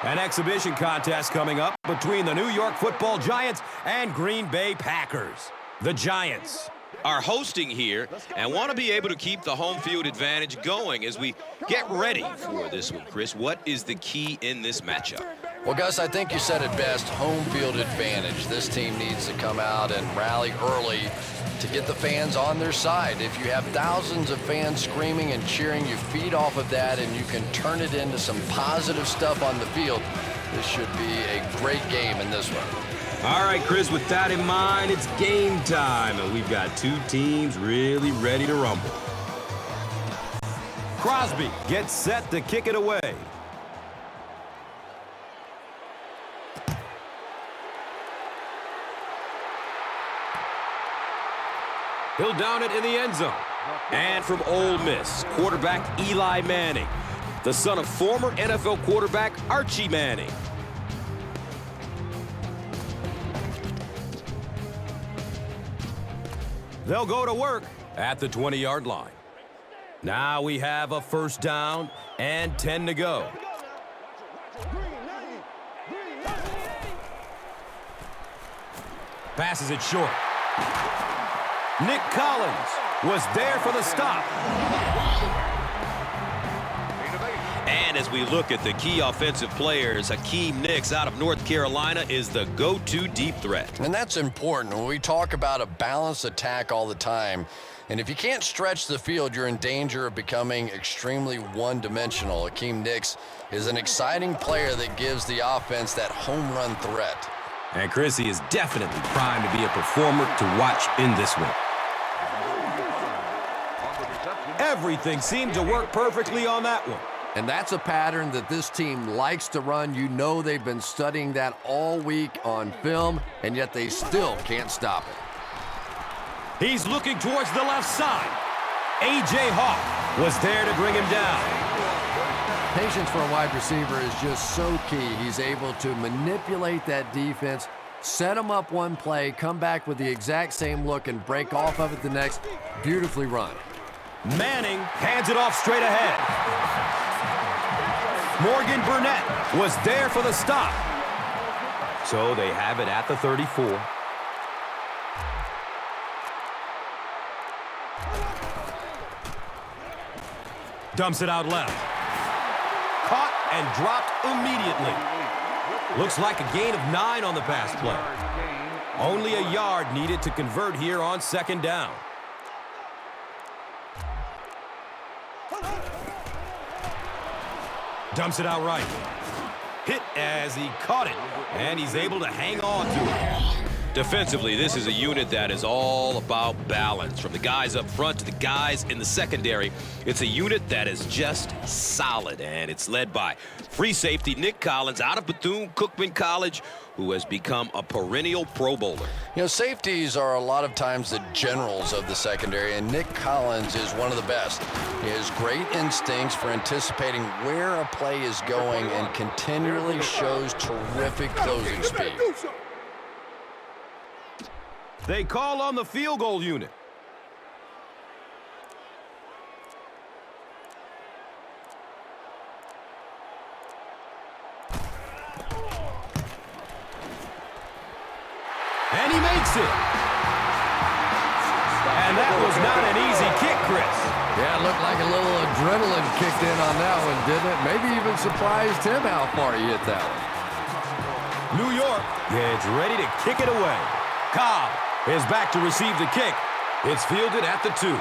An exhibition contest coming up between the New York Football Giants and Green Bay Packers. The Giants are hosting here and want to be able to keep the home field advantage going as we get ready for this one. Chris, what is the key in this matchup? Well, Gus, I think you said it best, home field advantage. This team needs to come out and rally early to get the fans on their side. If you have thousands of fans screaming and cheering, you feed off of that and you can turn it into some positive stuff on the field. This should be a great game in this one. All right, Chris, with that in mind, it's game time, and we've got two teams really ready to rumble. Crosby gets set to kick it away. He'll down it in the end zone. And from Ole Miss, quarterback Eli Manning, the son of former NFL quarterback Archie Manning. They'll go to work at the 20-yard line. Now we have a first down and 10 to go. Passes it short. Nick Collins was there for the stop. And as we look at the key offensive players, Hakeem Nicks out of North Carolina is the go-to deep threat. And that's important. When we talk about a balanced attack all the time, and if you can't stretch the field, you're in danger of becoming extremely one-dimensional. Hakeem Nicks is an exciting player that gives the offense that home run threat. And Chrissy is definitely primed to be a performer to watch in this one. Everything seemed to work perfectly on that one. And that's a pattern that this team likes to run. You know they've been studying that all week on film, and yet they still can't stop it. He's looking towards the left side. A.J. Hawk was there to bring him down. Patience for a wide receiver is just so key. He's able to manipulate that defense, set him up one play, come back with the exact same look, and break off of it the next. Beautifully run. Manning hands it off straight ahead. Morgan Burnett was there for the stop. So they have it at the 34. Dumps it out left. Caught and dropped immediately. Looks like a gain of 9 on the pass play. Only a yard needed to convert here on second down. Dumps it out right. Hit as he caught it, and he's able to hang on to it. Defensively, this is a unit that is all about balance. From the guys up front to the guys in the secondary, it's a unit that is just solid, and it's led by free safety Nick Collins out of Bethune-Cookman College, who has become a perennial Pro Bowler. You know, safeties are a lot of times the generals of the secondary, and Nick Collins is one of the best. He has great instincts for anticipating where a play is going and continually shows terrific closing speed. They call on the field goal unit. And he makes it. And that was not an easy kick, Chris. Yeah, it looked like a little adrenaline kicked in on that one, didn't it? Maybe even surprised him how far he hit that one. New York gets ready to kick it away. Cobb is back to receive the kick. It's fielded at the 2.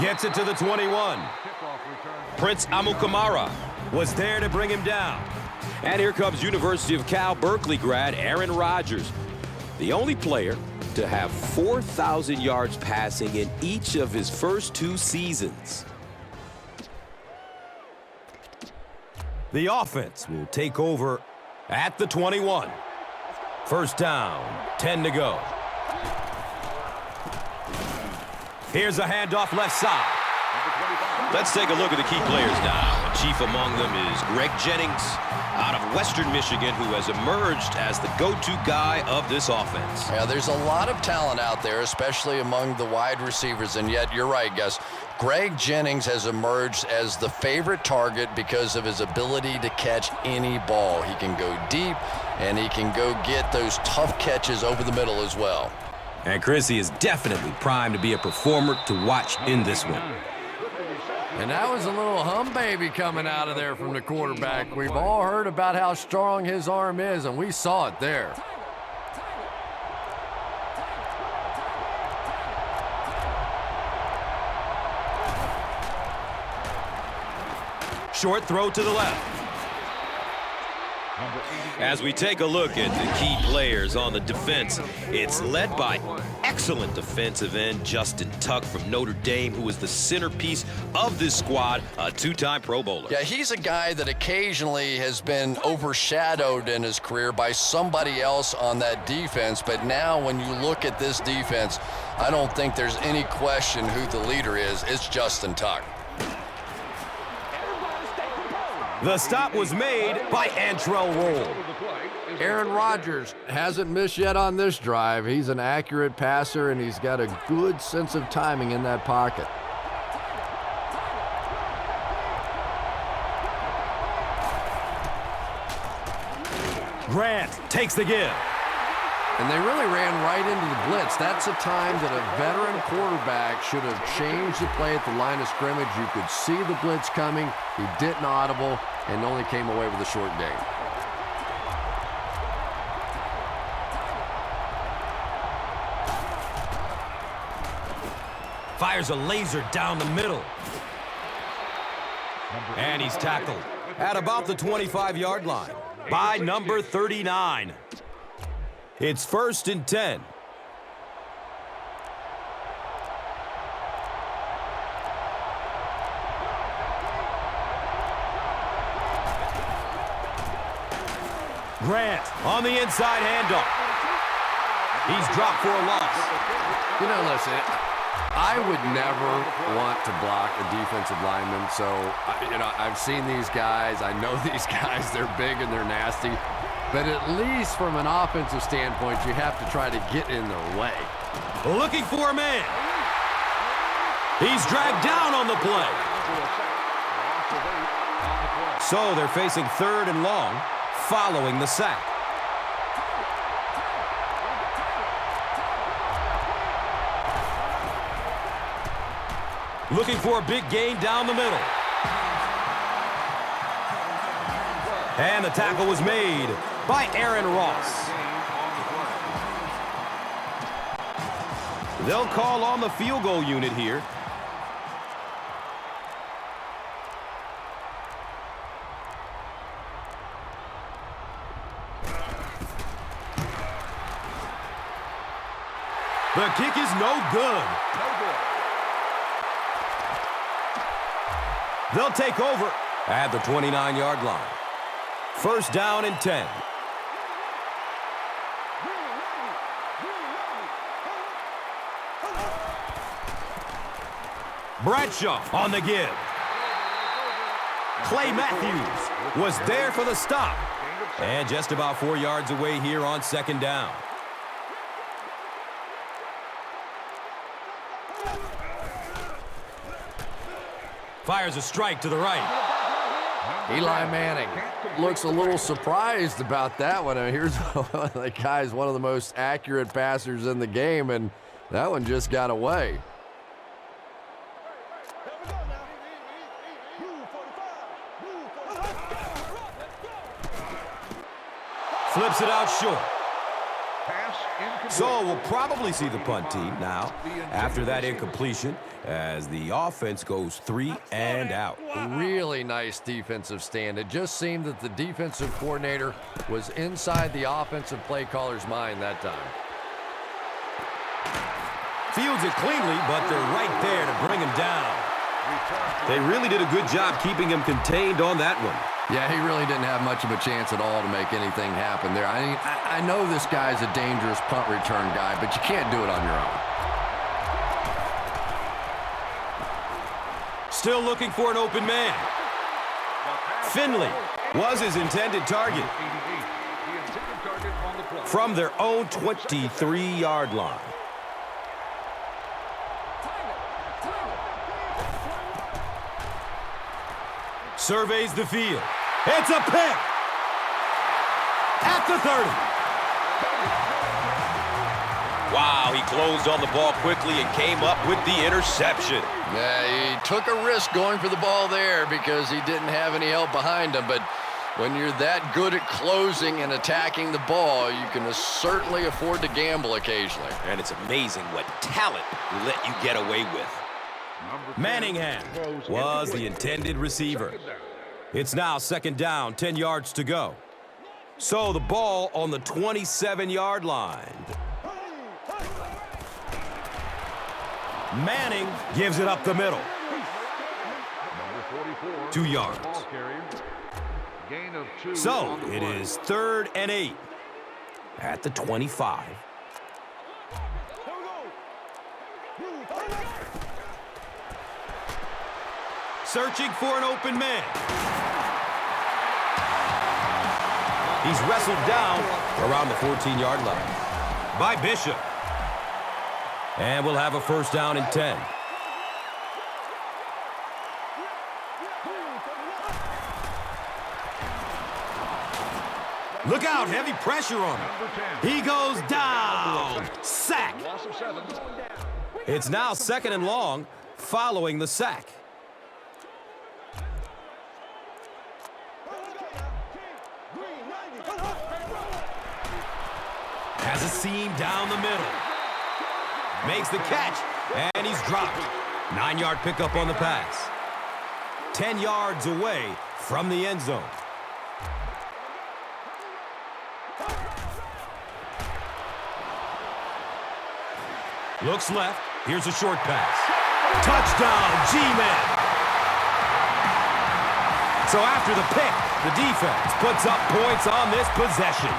Gets it to the 21. Prince Amukamara was there to bring him down. And here comes University of Cal Berkeley grad Aaron Rodgers, the only player to have 4,000 yards passing in each of his first 2 seasons. The offense will take over at the 21. First down, 10 to go. Here's a handoff left side. Let's take a look at the key players now. Chief among them is Greg Jennings out of Western Michigan, who has emerged as the go-to guy of this offense. Yeah, there's a lot of talent out there, especially among the wide receivers, and yet you're right, Gus. Greg Jennings has emerged as the favorite target because of his ability to catch any ball. He can go deep, and he can go get those tough catches over the middle as well. And Chris, he is definitely primed to be a performer to watch in this one. And that was a little hum baby coming out of there from the quarterback. We've all heard about how strong his arm is, and we saw it there. Short throw to the left. As we take a look at the key players on the defense, it's led by excellent defensive end Justin Tuck from Notre Dame, who is the centerpiece of this squad, a two-time Pro Bowler. Yeah, he's a guy that occasionally has been overshadowed in his career by somebody else on that defense, but now when you look at this defense, I don't think there's any question who the leader is. It's Justin Tuck. The stop was made by Antrell Roll. Aaron Rodgers hasn't missed yet on this drive. He's an accurate passer, and he's got a good sense of timing in that pocket. Grant takes the give. And they really ran right into the blitz. That's a time that a veteran quarterback should have changed the play at the line of scrimmage. You could see the blitz coming. He didn't audible and only came away with a short gain. Fires a laser down the middle. And he's tackled at about the 25-yard line by number 39. It's 1st and 10. Grant on the inside handoff. He's dropped for a loss. You know, listen, I would never want to block a defensive lineman. So, I've seen these guys. I know these guys. They're big and they're nasty. But at least from an offensive standpoint, you have to try to get in their way. Looking for a man. He's dragged down on the play. So they're facing 3rd and long following the sack. Looking for a big gain down the middle. And the tackle was made by Aaron Ross. They'll call on the field goal unit here. The kick is no good. They'll take over at the 29-yard line. 1st down and 10. Bradshaw on the give. Clay Matthews was there for the stop. And just about 4 yards away here on 2nd down. Fires a strike to the right. Eli Manning looks a little surprised about that one. And here's the guy's one of the most accurate passers in the game, and that one just got away. Flips it out short. So we'll probably see the punt team now after that incompletion as the offense goes 3 and out. Really nice defensive stand. It just seemed that the defensive coordinator was inside the offensive play caller's mind that time. Fields it cleanly, but they're right there to bring him down. They really did a good job keeping him contained on that one. Yeah, he really didn't have much of a chance at all to make anything happen there. I mean, I know this guy's a dangerous punt return guy, but you can't do it on your own. Still looking for an open man. Finley was his intended target. From their own 23-yard line. Surveys the field. It's a pick! At the 30. Wow, he closed on the ball quickly and came up with the interception. Yeah, he took a risk going for the ball there because he didn't have any help behind him. But when you're that good at closing and attacking the ball, you can certainly afford to gamble occasionally. And it's amazing what talent will let you get away with. Manningham was the intended receiver. It's now second down, 10 yards to go. So the ball on the 27-yard line. Manning gives it up the middle. 2 yards. So it is 3rd and 8 at the 25. Searching for an open man. He's wrestled down around the 14-yard line by Bishop. And we'll have a first down and 10. Look out, heavy pressure on him. He goes down. Sack. It's now 2nd and long following the sack. Has a seam down the middle. Makes the catch, and he's dropped. 9-yard pickup on the pass. 10 yards away from the end zone. Looks left. Here's a short pass. Touchdown, G-Man. So after the pick, the defense puts up points on this possession.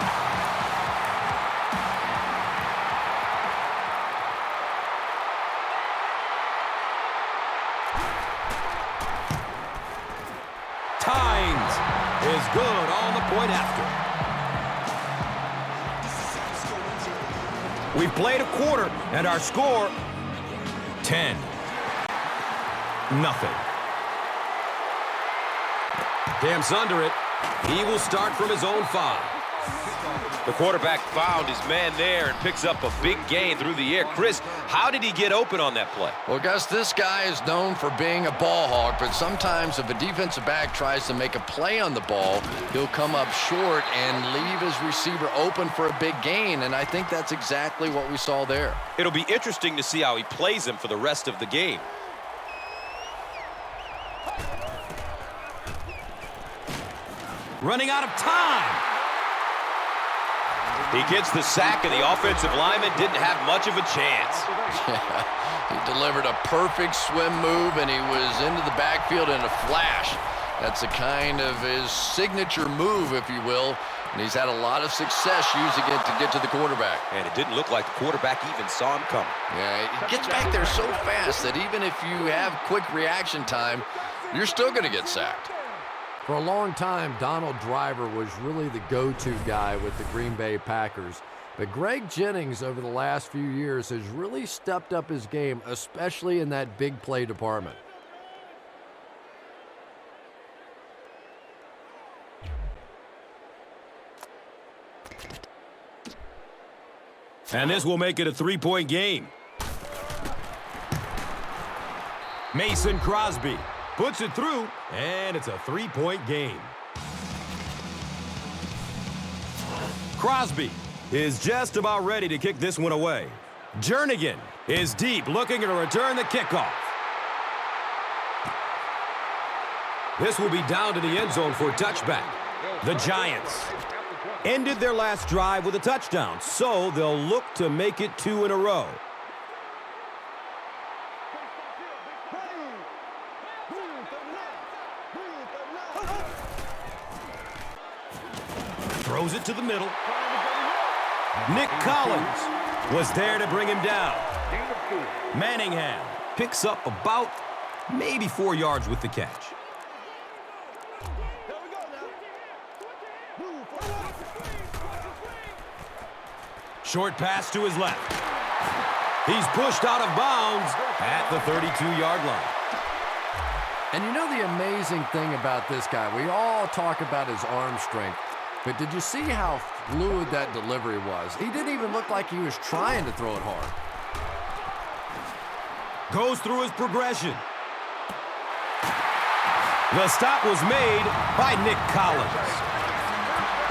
Tynes is good on the point after. We've played a quarter, and our score, 10-0. Camps under it. He will start from his own 5. The quarterback found his man there and picks up a big gain through the air. Chris, how did he get open on that play? Well, Gus, this guy is known for being a ball hawk, but sometimes if a defensive back tries to make a play on the ball, he'll come up short and leave his receiver open for a big gain, and I think that's exactly what we saw there. It'll be interesting to see how he plays him for the rest of the game. Running out of time. He gets the sack, and the offensive lineman didn't have much of a chance. He delivered a perfect swim move, and he was into the backfield in a flash. That's a kind of his signature move, if you will, and he's had a lot of success using it to get to the quarterback. And it didn't look like the quarterback even saw him coming. Yeah, he gets back there so fast that even if you have quick reaction time, you're still going to get sacked. For a long time, Donald Driver was really the go-to guy with the Green Bay Packers. But Greg Jennings over the last few years has really stepped up his game, especially in that big play department. And this will make it a 3-point game. Mason Crosby puts it through, and it's a 3-point game. Crosby is just about ready to kick this one away. Jernigan is deep, looking to return the kickoff. This will be down to the end zone for a touchback. The Giants ended their last drive with a touchdown, so they'll look to make it 2 in a row. Throws it to the middle. Nick Collins was there to bring him down. Manningham picks up about maybe 4 yards with the catch. Short pass to his left. He's pushed out of bounds at the 32-yard line. And you know the amazing thing about this guy, we all talk about his arm strength, but did you see how fluid that delivery was? He didn't even look like he was trying to throw it hard. Goes through his progression. The stop was made by Nick Collins.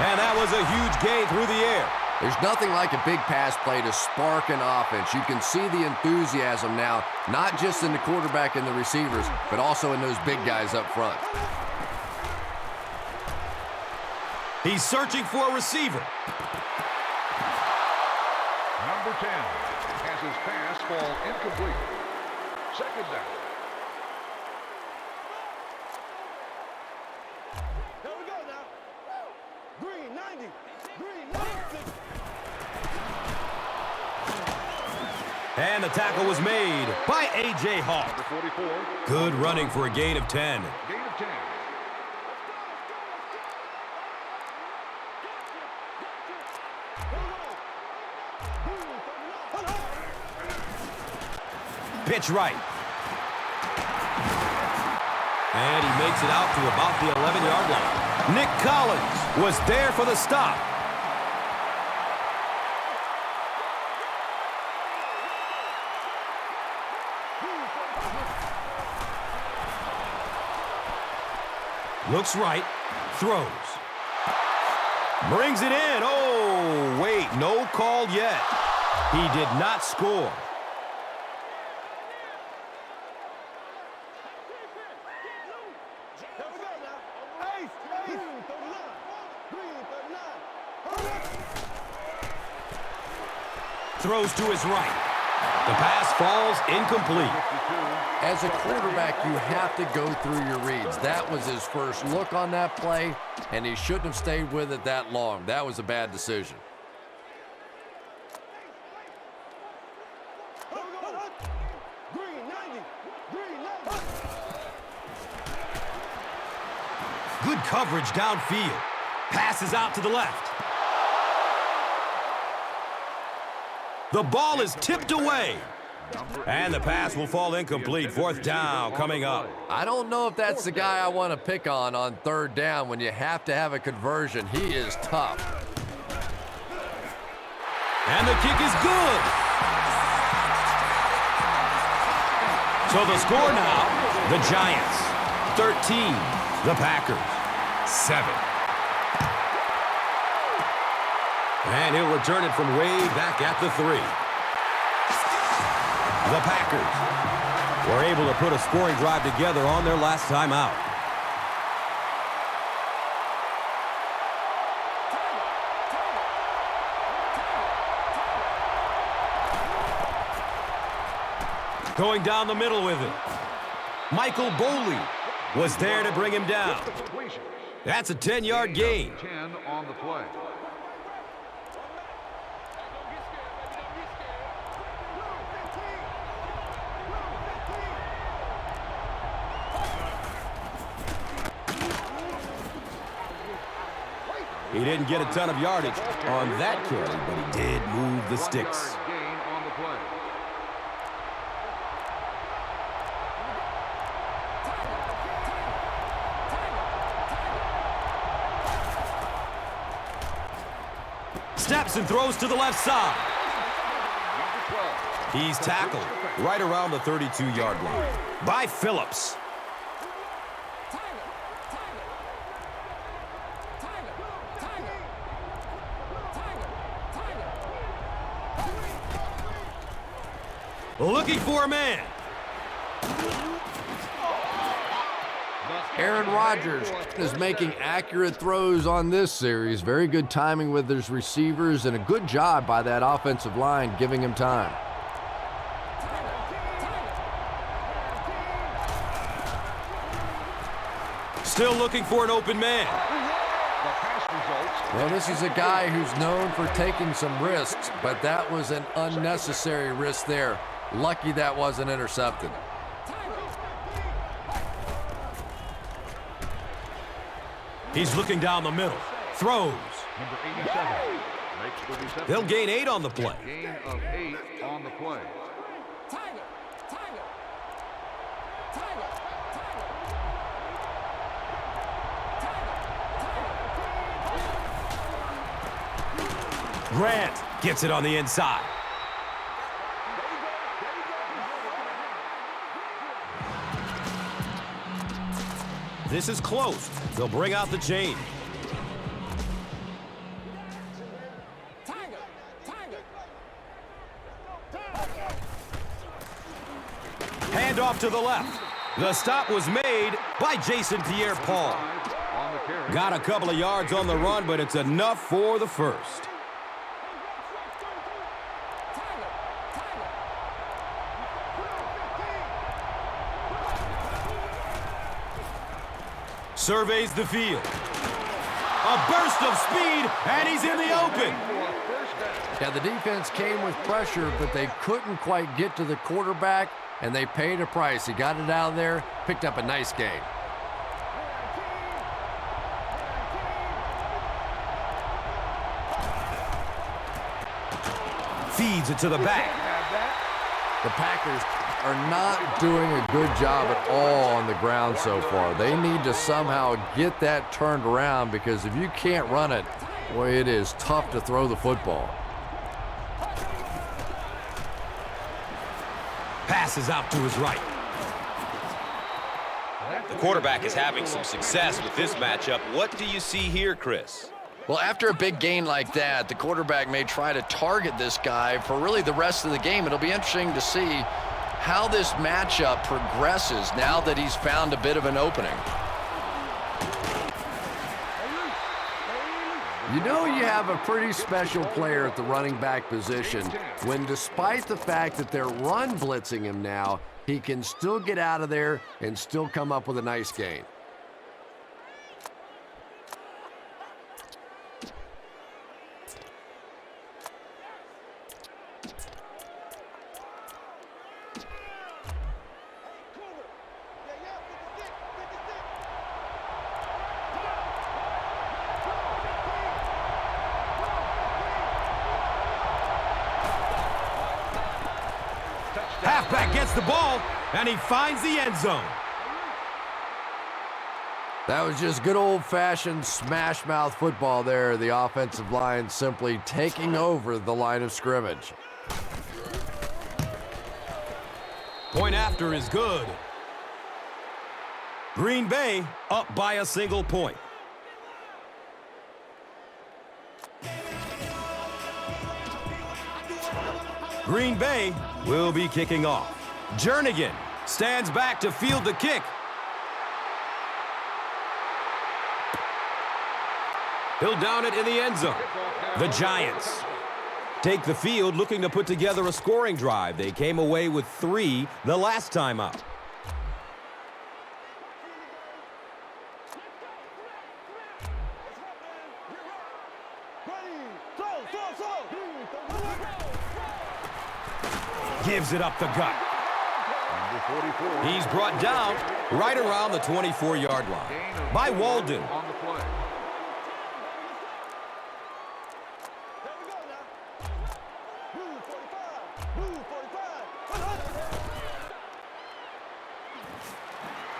And that was a huge gain through the air. There's nothing like a big pass play to spark an offense. You can see the enthusiasm now, not just in the quarterback and the receivers, but also in those big guys up front. He's searching for a receiver. Number 10 has his pass fall incomplete. Second down. Here we go now. Green 90. Green 90. And the tackle was made by A.J. Hawk. Number 44. Good running for a gain of 10. Gain of 10. Pitch right. And he makes it out to about the 11-yard line. Nick Collins was there for the stop. Looks right, throws. Brings it in. Oh, wait, no call yet. He did not score. Throws to his right. The pass falls incomplete. As a quarterback, you have to go through your reads. That was his first look on that play, and he shouldn't have stayed with it that long. That was a bad decision. Good coverage downfield. Passes out to the left. The ball is tipped away. And the pass will fall incomplete. Fourth down coming up. I don't know if that's the guy I want to pick on third down when you have to have a conversion. He is tough. And the kick is good. So the score now, the Giants 13, the Packers 7. And he'll return it from way back at the 3. The Packers were able to put a scoring drive together on their last time out. Going down the middle with it. Michael Boley was there to bring him down. That's a 10-yard gain. 10 on the play. He didn't get a ton of yardage on that carry, but he did move the sticks. Gain on the play. Steps and throws to the left side. He's tackled right around the 32-yard line by Phillips. Looking for a man. Aaron Rodgers is making accurate throws on this series. Very good timing with his receivers and a good job by that offensive line giving him time. Still looking for an open man. Well, this is a guy who's known for taking some risks, but that was an unnecessary risk there. Lucky that wasn't intercepted. He's looking down the middle. Throws. Number 87 makes the reception. They'll gain 8 on the play. Gain of 8 on the play. Grant gets it on the inside. This is close. They'll bring out the chain. Hand off to the left. The stop was made by Jason Pierre-Paul. On the carry. Got a couple of yards on the run, but it's enough for the first. Surveys the field. A burst of speed, and he's in the open. Yeah, the defense came with pressure, but they couldn't quite get to the quarterback, and they paid a price. He got it out of there, picked up a nice gain. Feeds it to the back. The Packers are not doing a good job at all on the ground so far. They need to somehow get that turned around, because if you can't run it, boy, it is tough to throw the football. Passes out to his right. The quarterback is having some success with this matchup. What do you see here, Chris? Well, after a big gain like that, the quarterback may try to target this guy for really the rest of the game. It'll be interesting to see how this matchup progresses now that he's found a bit of an opening. You know you have a pretty special player at the running back position when, despite the fact that they're run blitzing him now, he can still get out of there and still come up with a nice gain. Halfback gets the ball, and he finds the end zone. That was just good old-fashioned smash-mouth football there. The offensive line simply taking over the line of scrimmage. Point after is good. Green Bay up by a single point. Green Bay will be kicking off. Jernigan stands back to field the kick. He'll down it in the end zone. The Giants take the field looking to put together a scoring drive. They came away with 3 the last time out. Gives it up the gut. He's brought down right around the 24-yard line by Walden. On the play.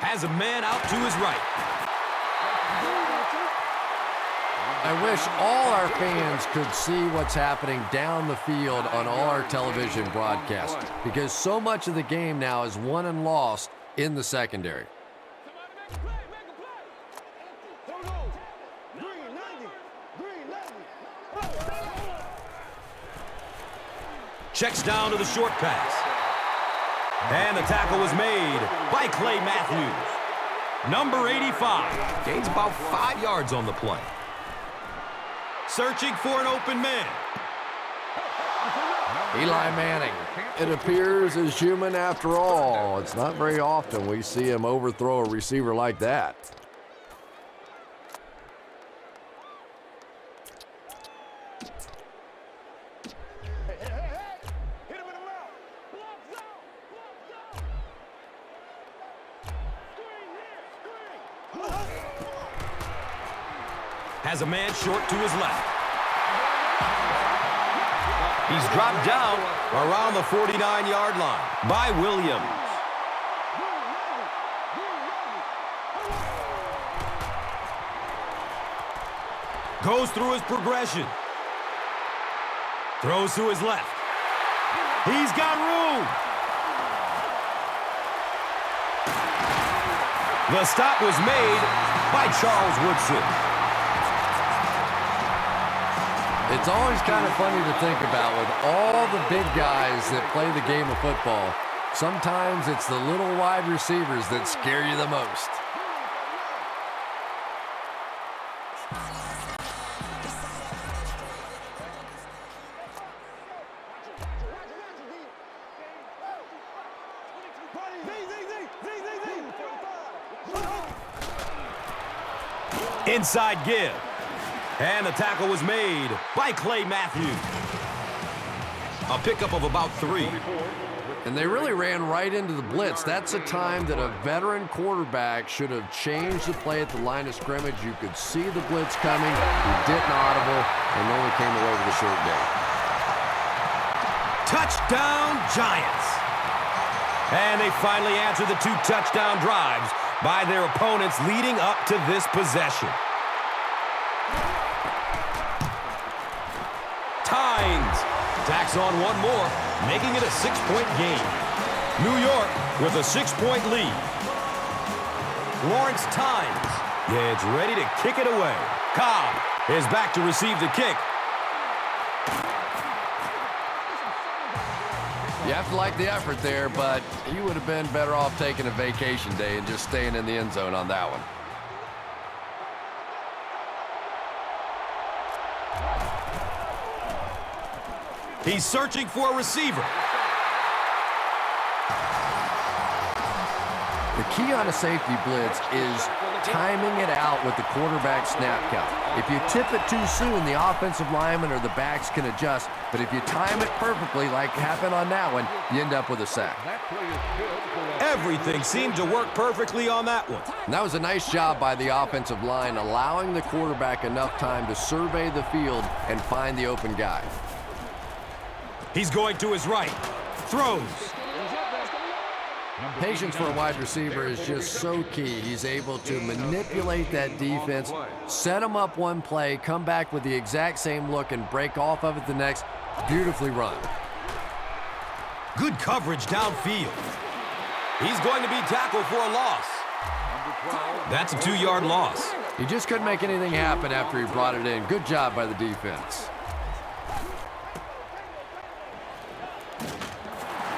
Has a man out to his right. I wish all our fans could see what's happening down the field on all our television broadcasts, because so much of the game now is won and lost in the secondary. Checks down to the short pass. And the tackle was made by Clay Matthews. Number 85 gains about 5 yards on the play. Searching for an open man. Eli Manning, it appears, is human after all. It's not very often we see him overthrow a receiver like that. has a man short to his left. He's dropped down around the 49-yard line by Williams. Goes through his progression. Throws to his left. He's got room. The stop was made by Charles Woodson. It's always kind of funny to think about with all the big guys that play the game of football. Sometimes it's the little wide receivers that scare you the most. Inside give. And the tackle was made by Clay Matthews. A pickup of about 3. And they really ran right into the blitz. That's a time that a veteran quarterback should have changed the play at the line of scrimmage. You could see the blitz coming. He didn't audible and only came away with a short gain. Touchdown, Giants. And they finally answer the 2 touchdown drives by their opponents leading up to this possession. Tynes tacks on one more, making it a 6-point game. New York with a 6-point lead. Lawrence Tynes gets ready to kick it away. Cobb is back to receive the kick. You have to like the effort there, but you would have been better off taking a vacation day and just staying in the end zone on that one. He's searching for a receiver. The key on a safety blitz is timing it out with the quarterback snap count. If you tip it too soon, the offensive lineman or the backs can adjust. But if you time it perfectly, like happened on that one, you end up with a sack. Everything seemed to work perfectly on that one. And that was a nice job by the offensive line, allowing the quarterback enough time to survey the field and find the open guy. He's going to his right. Throws. Patience for a wide receiver is just so key. He's able to manipulate that defense, set them up one play, come back with the exact same look, and break off of it the next. Beautifully run. Good coverage downfield. He's going to be tackled for a loss. That's a 2-yard loss. He just couldn't make anything happen after he brought it in. Good job by the defense.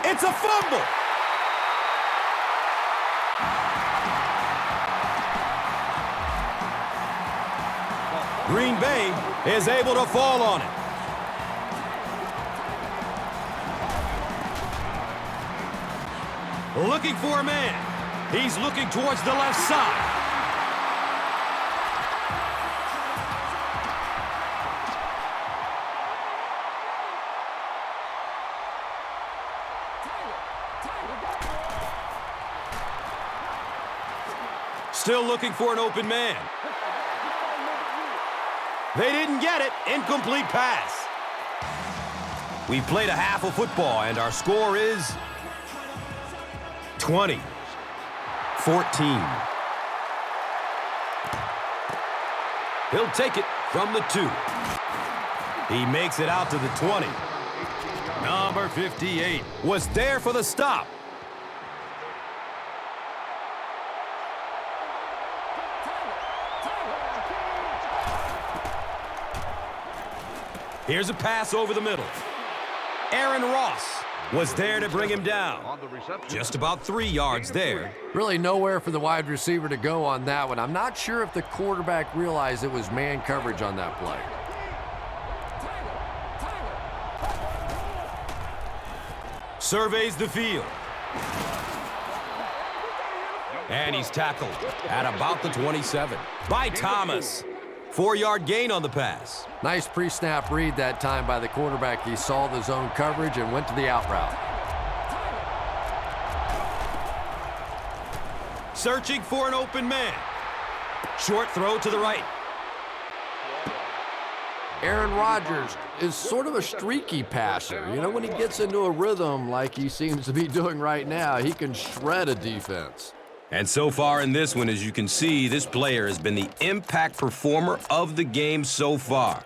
It's a fumble. Green Bay is able to fall on it. Looking for a man. He's looking towards the left side. Still looking for an open man. They didn't get it. Incomplete pass. We played a half of football, and our score is 20-14. He'll take it from the 2. He makes it out to the 20. Number 58 was there for the stop. Here's a pass over the middle. Aaron Ross was there to bring him down. Just about 3 yards there. Really nowhere for the wide receiver to go on that one. I'm not sure if the quarterback realized it was man coverage on that play. Surveys the field. And he's tackled at about the 27 by Thomas. 4-yard gain on the pass. Nice pre-snap read that time by the quarterback. He saw the zone coverage and went to the out route. Searching for an open man. Short throw to the right. Aaron Rodgers is sort of a streaky passer. You know, when he gets into a rhythm like he seems to be doing right now, he can shred a defense. And so far in this one, as you can see, this player has been the impact performer of the game so far.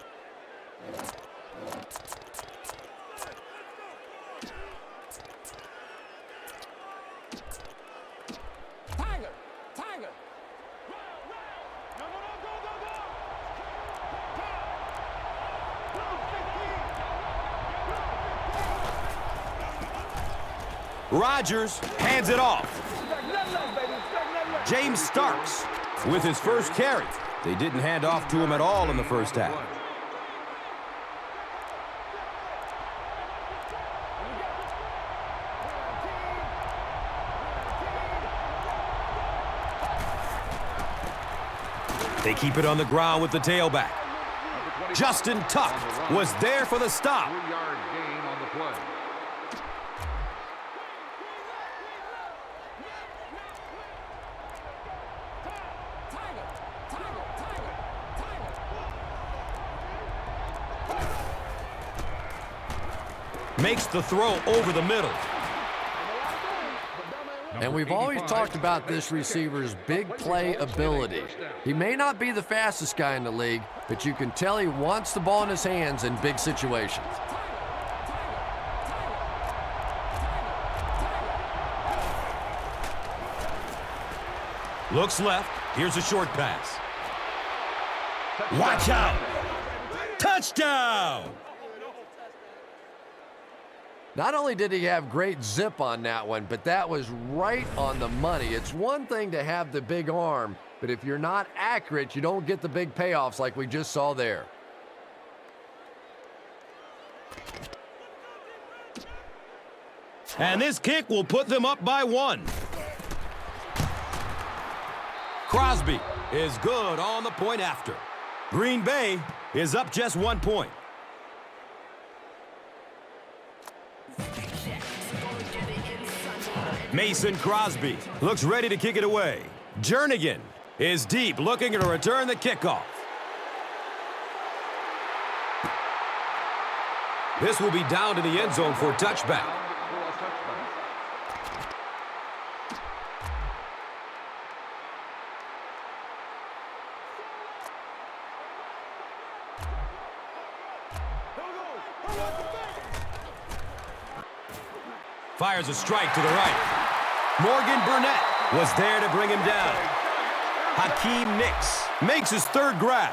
Rodgers hands it off. James Starks with his first carry. They didn't hand off to him at all in the first half. They keep it on the ground with the tailback. Justin Tuck was there for the stop. 3-yard gain on the play. Makes the throw over the middle. And we've always talked about this receiver's big play ability. He may not be the fastest guy in the league, but you can tell he wants the ball in his hands in big situations. Looks left. Here's a short pass. Watch out. Touchdown. Not only did he have great zip on that one, but that was right on the money. It's one thing to have the big arm, but if you're not accurate, you don't get the big payoffs like we just saw there. And this kick will put them up by 1. Crosby is good on the point after. Green Bay is up just 1 point. Mason Crosby looks ready to kick it away. Jernigan is deep, looking to return the kickoff. This will be down to the end zone for a touchback. Fires a strike to the right. Morgan Burnett was there to bring him down. Hakeem Nicks makes his third grab.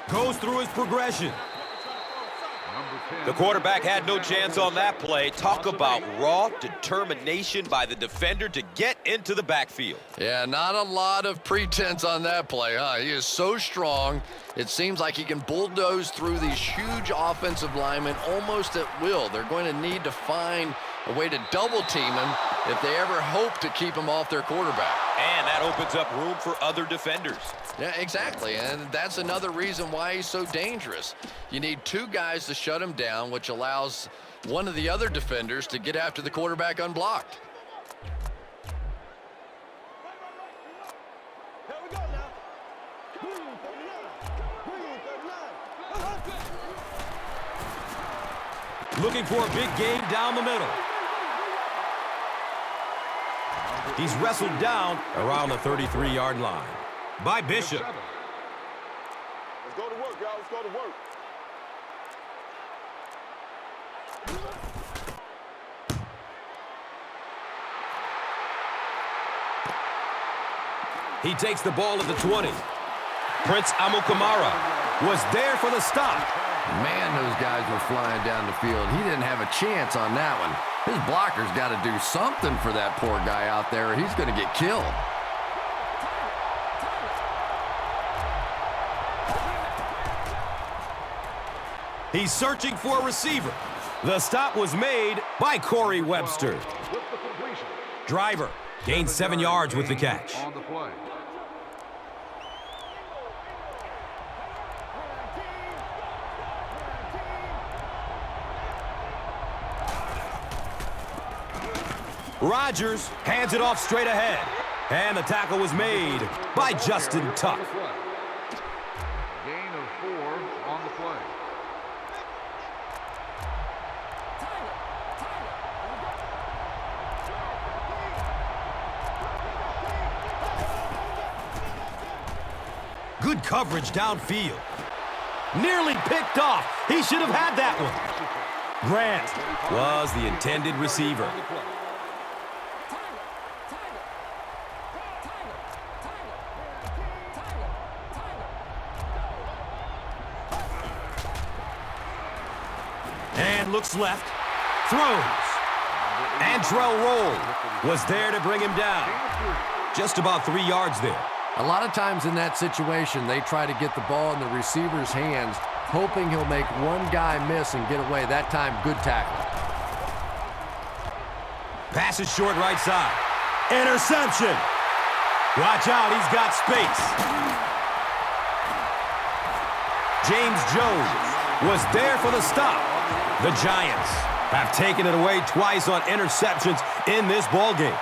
Goes through his progression. The quarterback had no chance on that play. Talk about raw determination by the defender to get into the backfield. Yeah, not a lot of pretense on that play, huh? He is so strong, it seems like he can bulldoze through these huge offensive linemen almost at will. They're going to need to find a way to double team him if they ever hope to keep him off their quarterback. And that opens up room for other defenders. Yeah, exactly, and that's another reason why he's so dangerous. You need 2 guys to shut him down, which allows one of the other defenders to get after the quarterback unblocked. Here we go now. Green 39. Looking for a big game down the middle. He's wrestled down around the 33-yard line by Bishop. Let's go to work, y'all. Let's go to work. He takes the ball at the 20. Prince Amukamara was there for the stop. Man, those guys were flying down the field. He didn't have a chance on that one. His blocker's got to do something for that poor guy out there, or he's going to get killed. He's searching for a receiver. The stop was made by Corey Webster. With the completion. Driver gained 7 yards with the catch. On the play. Rodgers hands it off straight ahead. And the tackle was made by Justin Tuck. Gain of 4 on the play. Good coverage downfield. Nearly picked off. He should have had that one. Grant was the intended receiver. And looks left. Throws. Antrell Roll was there to bring him down. Just about 3 yards there. A lot of times in that situation, they try to get the ball in the receiver's hands, hoping he'll make one guy miss and get away. That time, good tackle. Pass is short right side. Interception. Watch out, he's got space. James Jones was there for the stop. The Giants have taken it away twice on interceptions in this ballgame.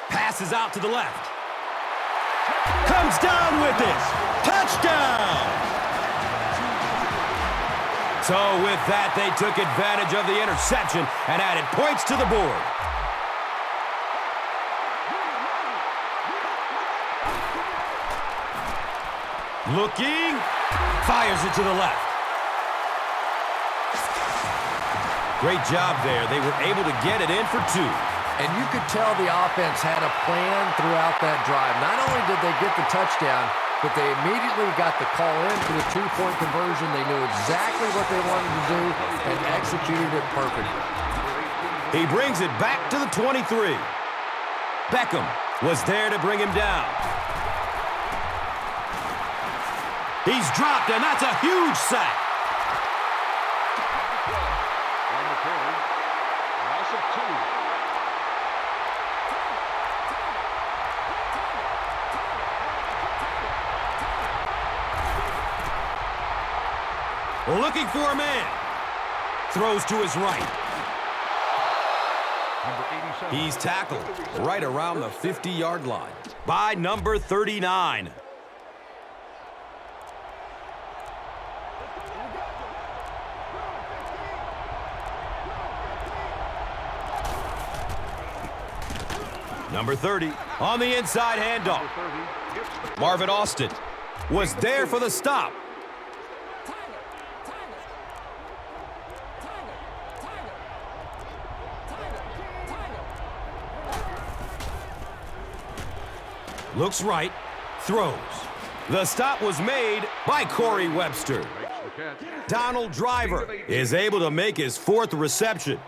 Passes out to the left. Comes down with it. Touchdown! So with that, they took advantage of the interception and added points to the board. Looking, fires it to the left. Great job there. They were able to get it in for 2. And you could tell the offense had a plan throughout that drive. Not only did they get the touchdown, but they immediately got the call in for the 2-point conversion. They knew exactly what they wanted to do and executed it perfectly. He brings it back to the 23. Beckham was there to bring him down. He's dropped, and that's a huge sack. On the carry, loss of 2. Looking for a man. Throws to his right. Number 87. He's tackled right around the 50-yard line by number 39. Number 30 on the inside handoff. Marvin Austin was there for the stop. Looks right, throws. The stop was made by Corey Webster. Donald Driver is able to make his 4th reception.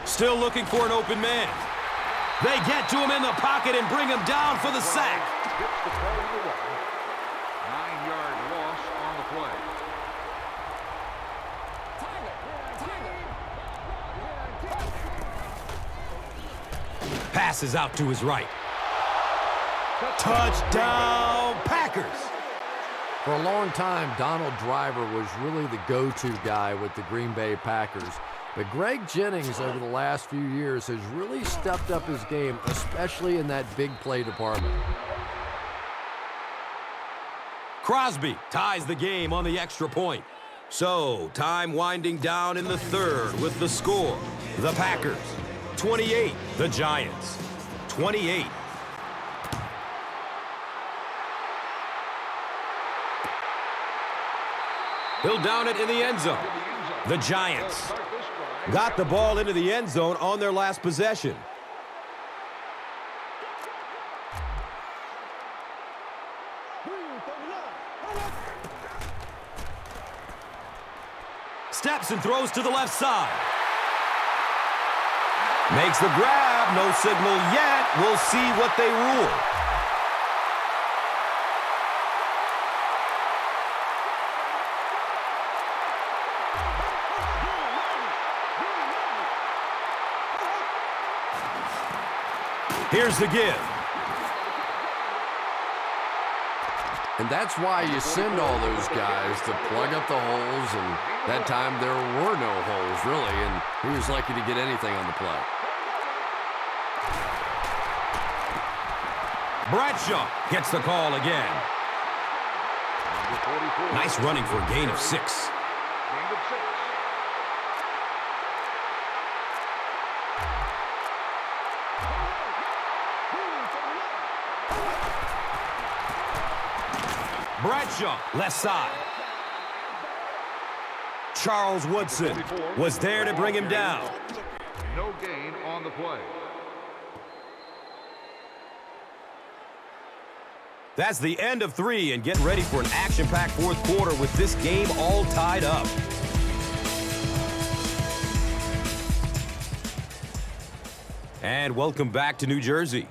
Still looking for an open man. They get to him in the pocket and bring him down for the sack. Gets the play in the way. 9-yard loss on the play. Passes out to his right. Touchdown, Packers. For a long time, Donald Driver was really the go-to guy with the Green Bay Packers. But Greg Jennings, over the last few years, has really stepped up his game, especially in that big play department. Crosby ties the game on the extra point. So, time winding down in the 3rd with the score. The Packers, 28. The Giants, 28. He'll down it in the end zone. The Giants got the ball into the end zone on their last possession. Steps and throws to the left side. Makes the grab. No signal yet. We'll see what they rule. Here's the give. And that's why you send all those guys to plug up the holes, and that time there were no holes, really, and he was lucky to get anything on the play. Bradshaw gets the call again. Nice running for a gain of 6. Gain of 6. Bradshaw, left side. Charles Woodson was there to bring him down. No gain on the play. That's the end of 3, and get ready for an action-packed fourth quarter with this game all tied up. And welcome back to New Jersey.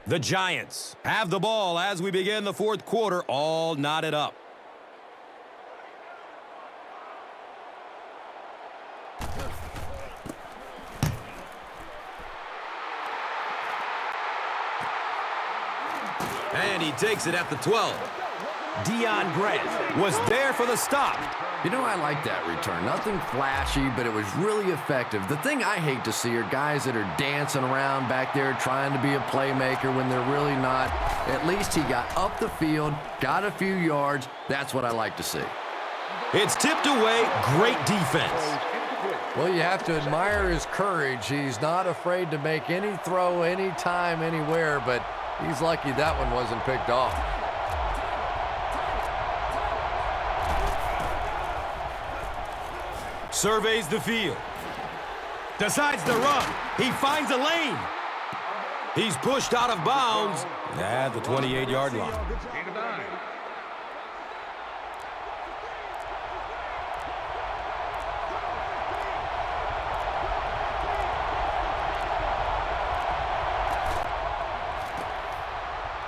The Giants have the ball as we begin the fourth quarter, all knotted up. And he takes it at the 12. Deion Grant was there for the stop. You know, I like that return. Nothing flashy, but it was really effective. The thing I hate to see are guys that are dancing around back there trying to be a playmaker when they're really not. At least he got up the field, got a few yards. That's what I like to see. It's tipped away. Great defense. Well, you have to admire his courage. He's not afraid to make any throw anytime, anywhere, but he's lucky that one wasn't picked off. Surveys the field. Decides to run. He finds a lane. He's pushed out of bounds at the 28-yard line. Gain of 9.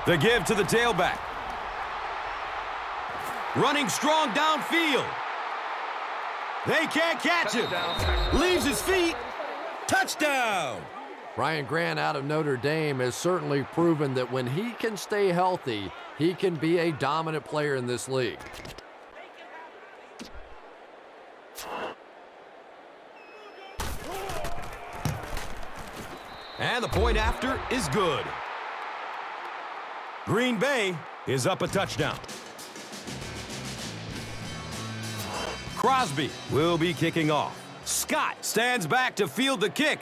The give to the tailback. Running strong downfield. They can't catch him. Leaves his feet. Touchdown. Ryan Grant out of Notre Dame has certainly proven that when he can stay healthy, he can be a dominant player in this league. And the point after is good. Green Bay is up a touchdown. Crosby will be kicking off. Scott stands back to field the kick.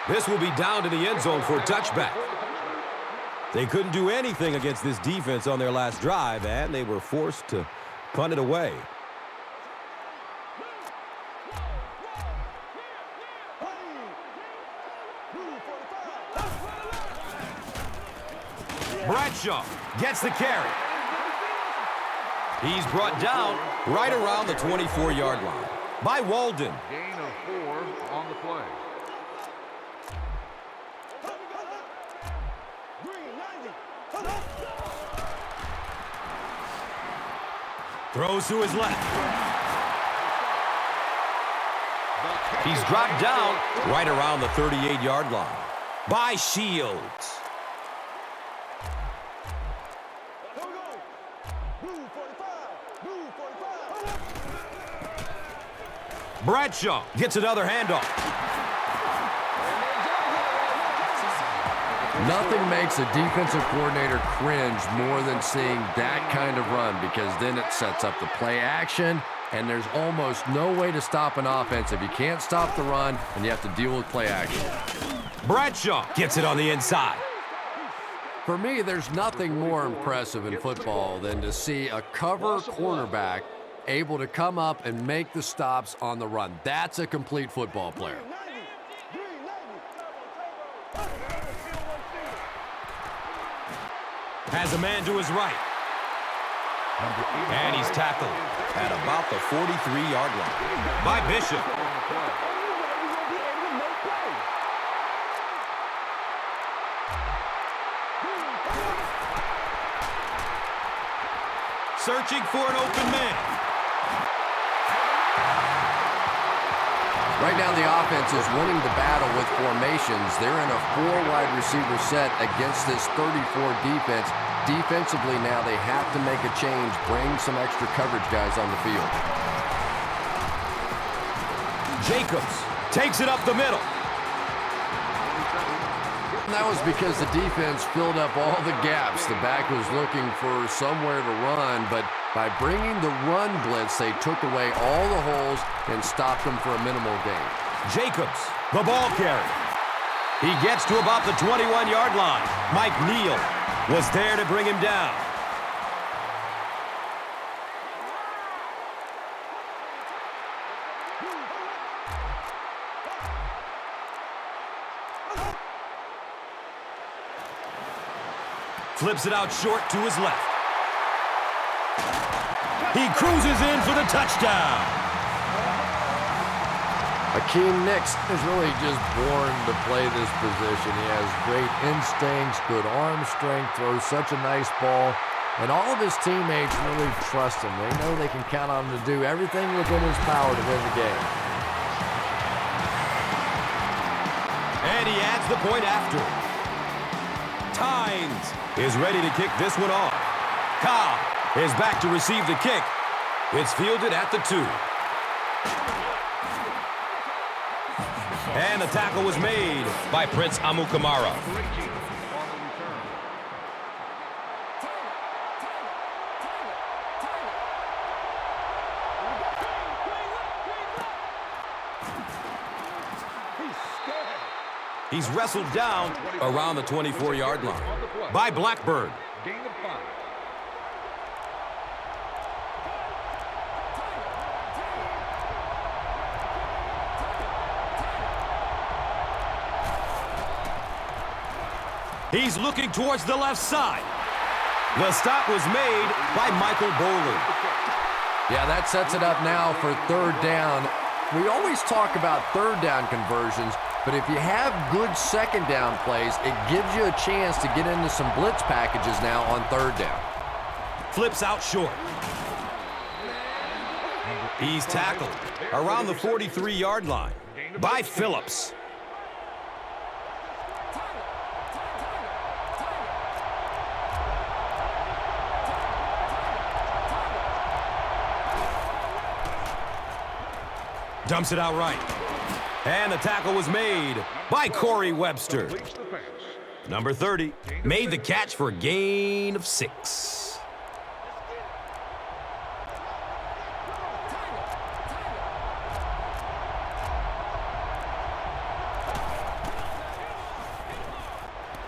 This will be down to the end zone for a touchback. They couldn't do anything against this defense on their last drive, and they were forced to punt it away. Bradshaw gets the carry. He's brought down right around the 24-yard line by Walden. Gain of 4 on the play. Throws to his left. He's dropped down right around the 38-yard line by Shields. Bradshaw gets another handoff. Nothing makes a defensive coordinator cringe more than seeing that kind of run, because then it sets up the play action, and there's almost no way to stop an offense if you can't stop the run and you have to deal with play action. Bradshaw gets it on the inside. For me, there's nothing more impressive in football than to see a cover cornerback able to come up and make the stops on the run. That's a complete football player. Has a man to his right. And he's tackled at about the 43-yard line by Bishop. Searching for an open man. Right now, the offense is winning the battle with formations. They're in a 4-wide receiver set against this 34 defense. Defensively now, they have to make a change, bring some extra coverage guys on the field. Jacobs takes it up the middle. And that was because the defense filled up all the gaps. The back was looking for somewhere to run, but by bringing the run blitz, they took away all the holes and stopped them for a minimal gain. Jacobs, the ball carrier. He gets to about the 21-yard line. Mike Neal was there to bring him down. Flips it out short to his left. He cruises in for the touchdown. Akeem Nicks is really just born to play this position. He has great instincts, good arm strength, throws such a nice ball, and all of his teammates really trust him. They know they can count on him to do everything within his power to win the game. And he adds the point after. Tynes is ready to kick this one off. Cobb is back to receive the kick. It's fielded at the 2. And the tackle was made By Prince Amukamara. He's wrestled down around the 24-yard line by Blackburn. Gain of 5. He's looking towards the left side. The stop was made by Michael Boley. Yeah, that sets it up now for 3rd down. We always talk about 3rd down conversions, but if you have good 2nd down plays, it gives you a chance to get into some blitz packages now on 3rd down. Flips out short. He's tackled around the 43-yard line by Phillips. Dumps it out right. And the tackle was made by Corey Webster. Number 30 made the catch for a gain of 6.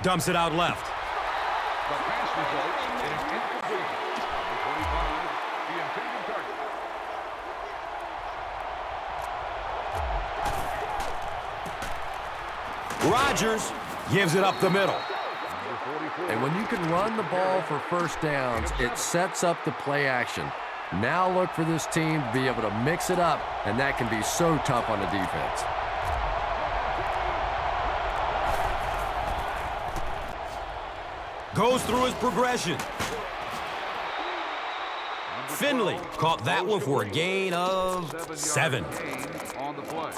Dumps it out left. The pass results in an incompletion. Number 45, the intended target. Rodgers gives it up the middle. And when you can run the ball for 1st downs, it sets up the play action. Now look for this team to be able to mix it up, and that can be so tough on the defense. Goes through his progression. Finley caught that one for a gain of 7. On the play.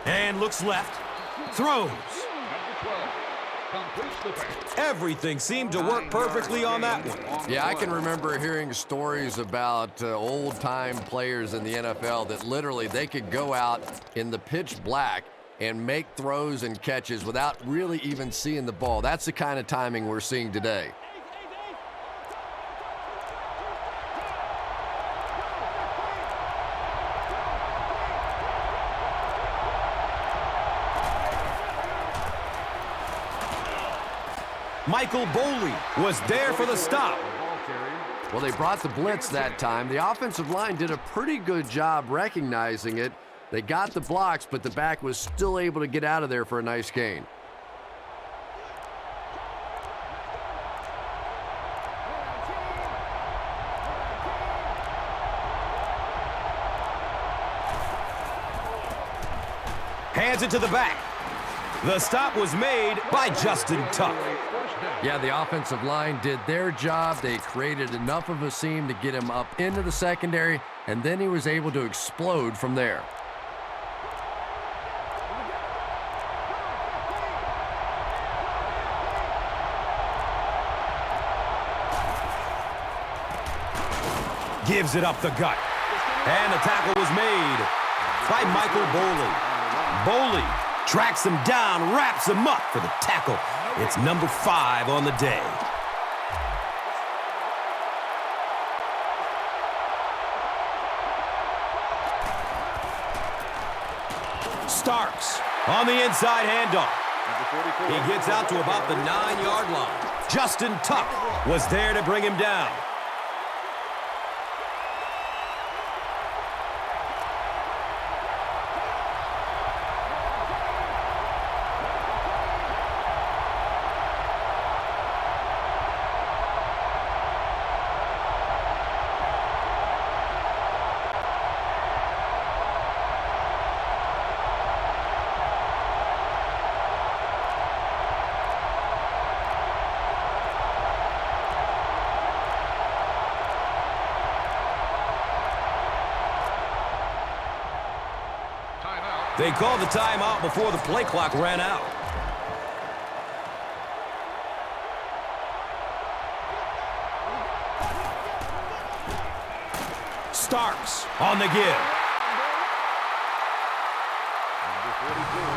And looks left. Throws. Number 12 completes the pass. Everything seemed to work perfectly on that one. Yeah, I can remember hearing stories about old-time players in the NFL that literally they could go out in the pitch black and make throws and catches without really even seeing the ball. That's the kind of timing we're seeing today. Michael Boley was there for the stop. Well, they brought the blitz that time. The offensive line did a pretty good job recognizing it. They got the blocks, but the back was still able to get out of there for a nice gain. Hands it to the back. The stop was made by Justin Tuck. Yeah, the offensive line did their job. They created enough of a seam to get him up into the secondary, and then he was able to explode from there. Gives it up the gut. And the tackle was made by Michael Boley. Boley tracks him down, wraps him up for the tackle. It's number 5 on the day. Starks on the inside handoff. He gets out to about the 9-yard line. Justin Tuck was there to bring him down. They called the timeout before the play clock ran out. Starks on the give.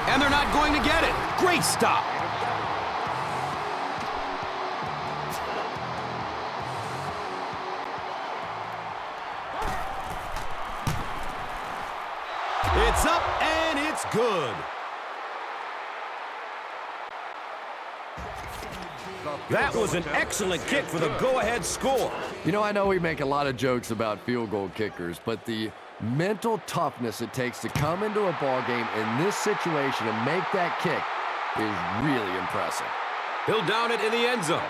And they're not going to get it. Great stop. It's up and it's good. That was an excellent kick for the go-ahead score. You know, I know we make a lot of jokes about field goal kickers, but the mental toughness it takes to come into a ball game in this situation and make that kick is really impressive. He'll down it in the end zone.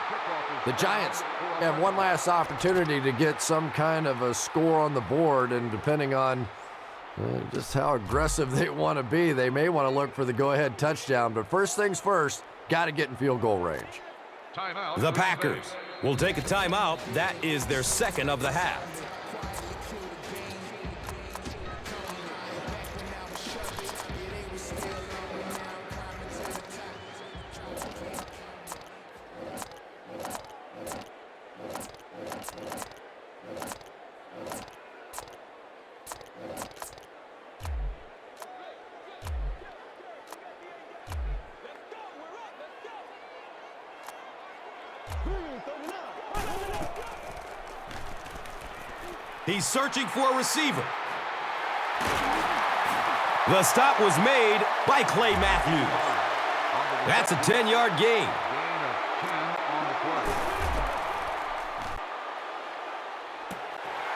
The Giants have one last opportunity to get some kind of a score on the board, and depending on just how aggressive they want to be, they may want to look for the go-ahead touchdown. But first things first, got to get in field goal range. The Packers will take a timeout. That is their second of the half. He's searching for a receiver. The stop was made by Clay Matthews. That's a 10-yard gain.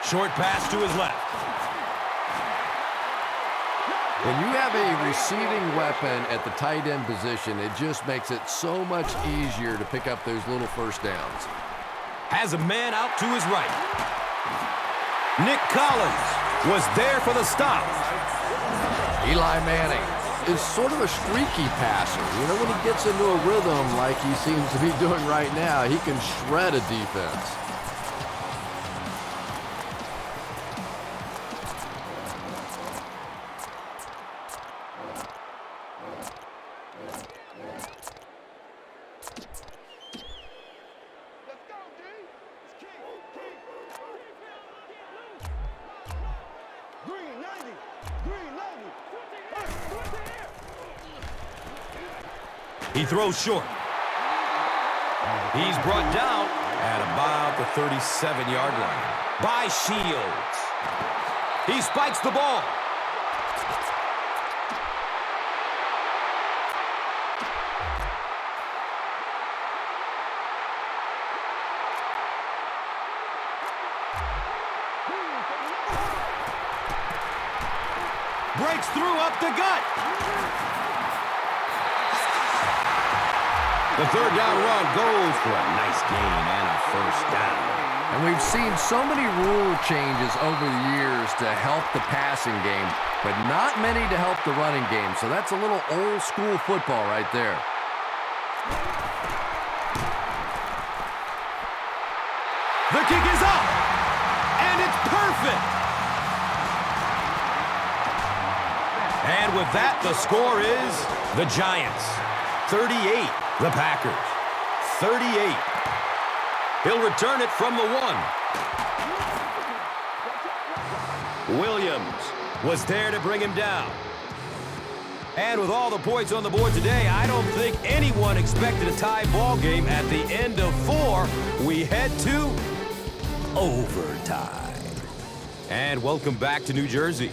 Short pass to his left. When you have a receiving weapon at the tight end position, it just makes it so much easier to pick up those little first downs. Has a man out to his right. Nick Collins was there for the stop. Eli Manning is sort of a streaky passer. You know, when he gets into a rhythm like he seems to be doing right now, he can shred a defense. He throws short. He's brought down at about the 37-yard line by Shields. He spikes the ball. Breaks through up the gut. The third down run goes for a nice gain and a first down. And we've seen so many rule changes over the years to help the passing game, but not many to help the running game. So that's a little old school football right there. The kick is up, and it's perfect. And with that, the score is the Giants 38, the Packers 38. He'll return it from the 1. Williams was there to bring him down. And with all the points on the board today, I don't think anyone expected a tie ball game. At the end of 4, we head to overtime. And welcome back to New Jersey.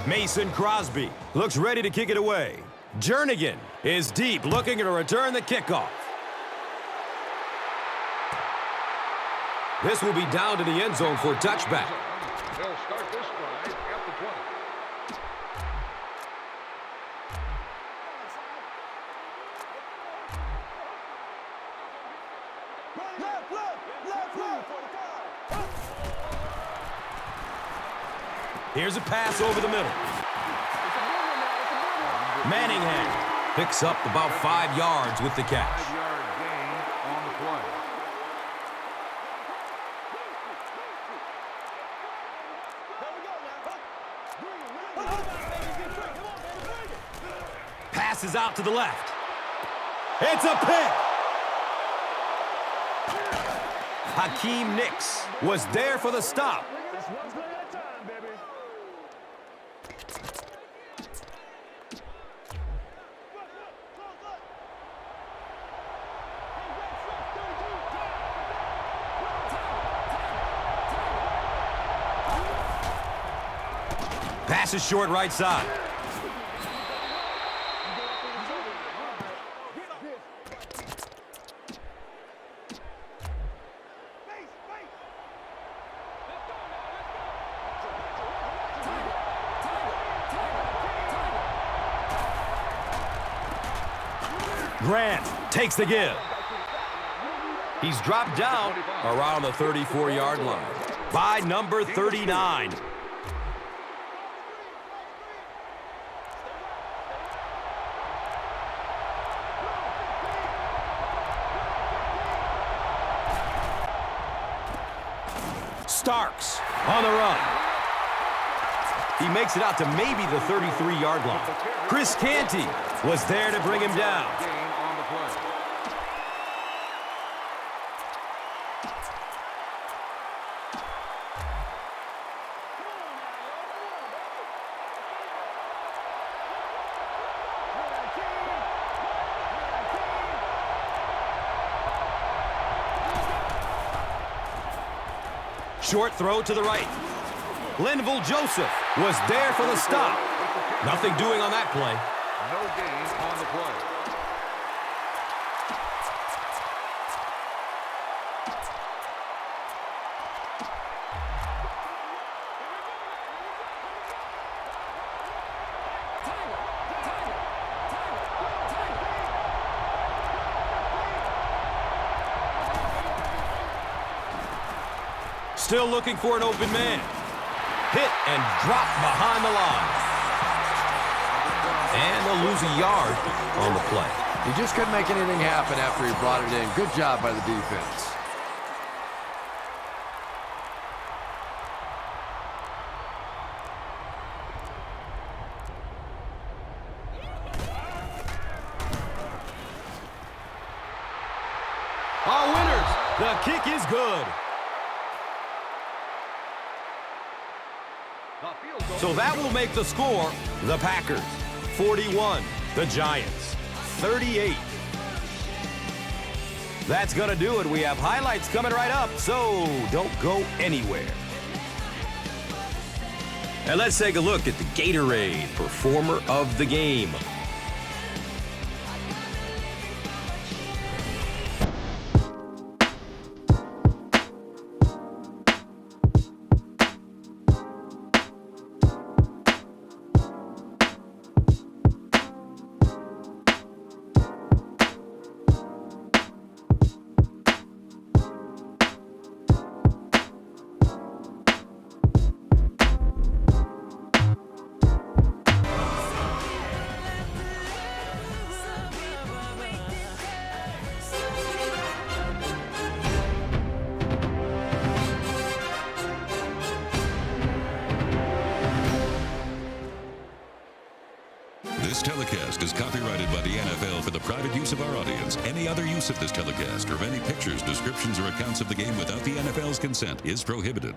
Mason Crosby looks ready to kick it away. Jernigan is deep, looking to return the kickoff. This will be down to the end zone for a touchback. They'll start this drive at the 20. Left, left, left, left. Here's a pass over the middle. Manningham picks up about 5 yards with the catch. 5-yard gain on the play. Passes out to the left. It's a pick. Hakeem Nicks was there for the stop. Pass is short right side. Grant takes the give. He's dropped down around the 34-yard line by number 39. Starks on the run. He makes it out to maybe the 33-yard line. Chris Canty was there to bring him down. Gain on the play. Short throw to the right. Linval Joseph was there for the stop. Nothing doing on that play. No gain on the play. Still looking for an open man. Hit and drop behind the line. And they'll lose a yard on the play. He just couldn't make anything happen after he brought it in. Good job by the defense. Our winners, the kick is good. So that will make the score the Packers 41, the Giants 38. That's going to do it. We have highlights coming right up, so don't go anywhere. And let's take a look at the Gatorade Performer of the Game. This telecast is copyrighted by the NFL for the private use of our audience. Any other use of this telecast or of any pictures, descriptions, or accounts of the game without the NFL's consent is prohibited.